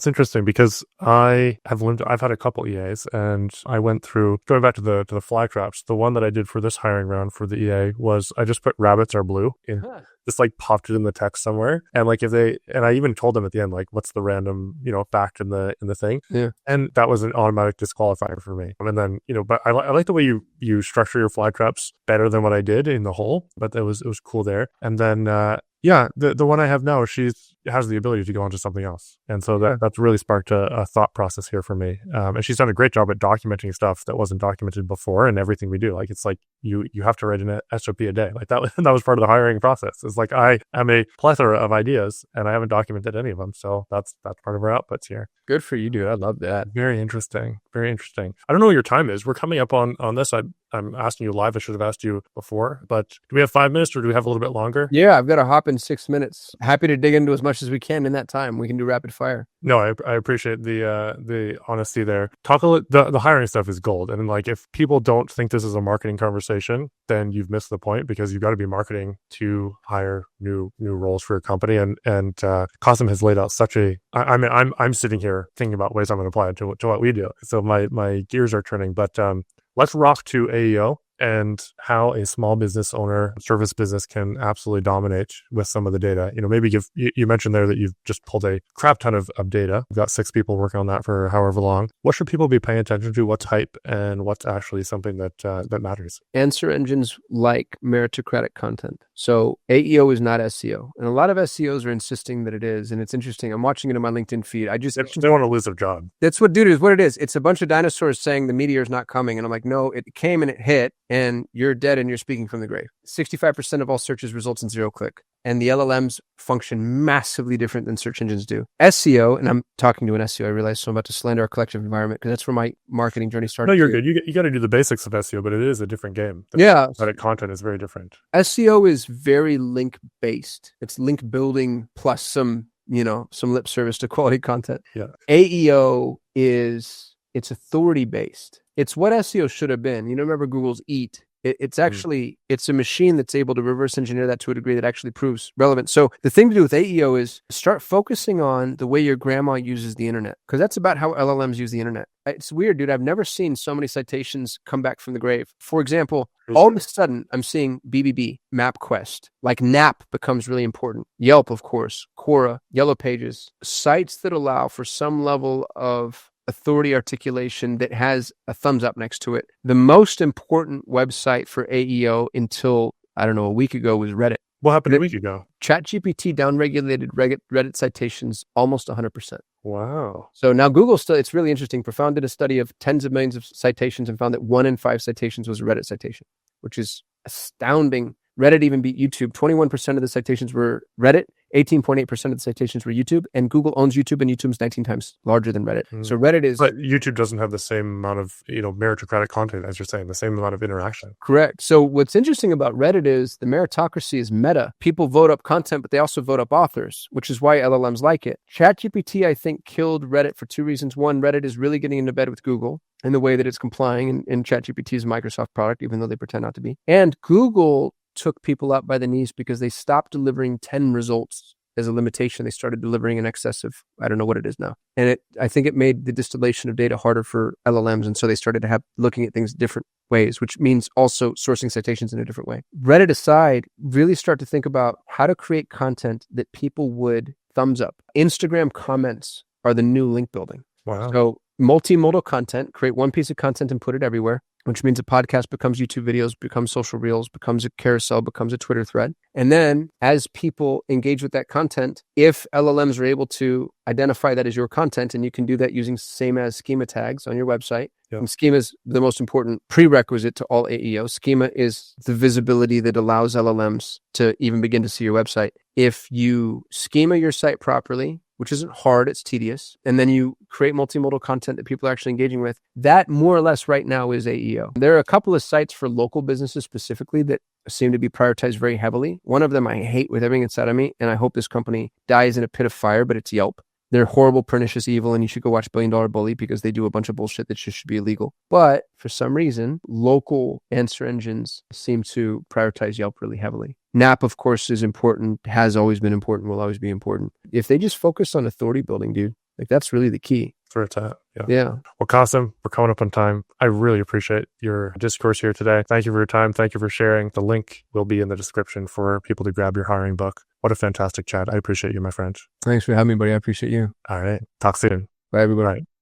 interesting because I've had a couple EAs, and I went through, going back to the Flytraps. The one that I did for this hiring round for the EA was I just put rabbits are blue in. Just like popped it in the text somewhere, and like I even told them at the end, like, what's the random fact in the thing, and that was an automatic disqualifier for me. And then but I like the way you structure your Flytraps better than what I did in the whole, but it was cool there. And then the one I have now, she has the ability to go on to something else. And so that's really sparked a thought process here for me. And she's done a great job at documenting stuff that wasn't documented before, and everything we do. Like, it's like you have to write an SOP a day. Like that was part of the hiring process. It's like I am a plethora of ideas and I haven't documented any of them. So that's part of our outputs here. Good for you, dude. I love that. Very interesting. Very interesting. I don't know what your time is. We're coming up on this. I'm asking you live. I should have asked you before, but do we have 5 minutes or do we have a little bit longer? Yeah, I've got to hop in 6 minutes. Happy to dig into as much as we can in that time. We can do rapid fire. No, I appreciate the honesty there. The hiring stuff is gold. And like, if people don't think this is a marketing conversation, then you've missed the point, because you've got to be marketing to hire new roles for your company. And Kasim has laid out such a, I'm sitting here thinking about ways I'm going to apply it to what we do. So my gears are turning, but let's rock to AEO and how a small business owner, service business, can absolutely dominate with some of the data. Maybe you mentioned there that you've just pulled a crap ton of data. We've got 6 people working on that for however long. What should people be paying attention to? What's hype and what's actually something that matters? Answer engines like meritocratic content. So AEO is not SEO. And a lot of SEOs are insisting that it is. And it's interesting. I'm watching it in my LinkedIn feed. They want to lose their job. That's what it is. It's a bunch of dinosaurs saying the meteor's not coming. And I'm like, no, it came and it hit, and you're dead and you're speaking from the grave. 65% of all searches results in 0-click. And the LLMs function massively different than search engines do. SEO, and I'm talking to an SEO, I realize, so I'm about to slander our collective environment, because that's where my marketing journey started. No, you're good. You got to do the basics of SEO, but it is a different game. The content is very different. SEO is very link-based. It's link building plus some lip service to quality content. Yeah. AEO it's authority-based. It's what SEO should have been. Remember Google's EAT? It's actually, it's a machine that's able to reverse engineer that to a degree that actually proves relevant. So the thing to do with AEO is start focusing on the way your grandma uses the internet, because that's about how LLMs use the internet. It's weird, dude. I've never seen so many citations come back from the grave. For example, all of a sudden, I'm seeing BBB, MapQuest, like NAP becomes really important. Yelp, of course, Quora, Yellow Pages, sites that allow for some level of authority articulation that has a thumbs up next to it. The most important website for AEO until, I don't know, a week ago was Reddit. What happened a week ago? ChatGPT downregulated Reddit citations almost 100%. Wow. So now Google it's really interesting. Profound did a study of tens of millions of citations and found that 1 in 5 citations was a Reddit citation, which is astounding. Reddit even beat YouTube. 21% of the citations were Reddit, 18.8% of the citations were YouTube, and Google owns YouTube, and YouTube's 19 times larger than Reddit. So Reddit is... But YouTube doesn't have the same amount of, meritocratic content, as you're saying, the same amount of interaction. Correct. So what's interesting about Reddit is the meritocracy is meta. People vote up content, but they also vote up authors, which is why LLMs like it. ChatGPT, I think, killed Reddit for 2 reasons. One, Reddit is really getting into bed with Google in the way that it's complying, and ChatGPT is a Microsoft product, even though they pretend not to be. And Google took people up by the knees because they stopped delivering 10 results as a limitation. They started delivering in excess of, I don't know what it is now. And I think it made the distillation of data harder for LLMs. And so they started to looking at things different ways, which means also sourcing citations in a different way. Reddit aside, really start to think about how to create content that people would thumbs up. Instagram comments are the new link building. Wow. So multimodal content, create one piece of content and put it everywhere, which means a podcast becomes YouTube videos, becomes social reels, becomes a carousel, becomes a Twitter thread. And then as people engage with that content, if LLMs are able to identify that as your content, and you can do that using same as schema tags on your website. Yep. And schema is the most important prerequisite to all AEO. Schema is the visibility that allows LLMs to even begin to see your website. If you schema your site properly, which isn't hard, it's tedious, and then you create multimodal content that people are actually engaging with, that more or less right now is AEO. There are a couple of sites for local businesses specifically that seem to be prioritized very heavily. One of them I hate with everything inside of me, and I hope this company dies in a pit of fire, but it's Yelp. They're horrible, pernicious evil, and you should go watch Billion Dollar Bully because they do a bunch of bullshit that should be illegal. But for some reason, local answer engines seem to prioritize Yelp really heavily. NAP, of course, is important, has always been important, will always be important. If they just focus on authority building, dude, like that's really the key. For it's at. Yeah. Well, Kasim, we're coming up on time. I really appreciate your discourse here today. Thank you for your time. Thank you for sharing. The link will be in the description for people to grab your hiring book. What a fantastic chat. I appreciate you, my friend. Thanks for having me, buddy. I appreciate you. All right. Talk soon. Bye, everybody. All right.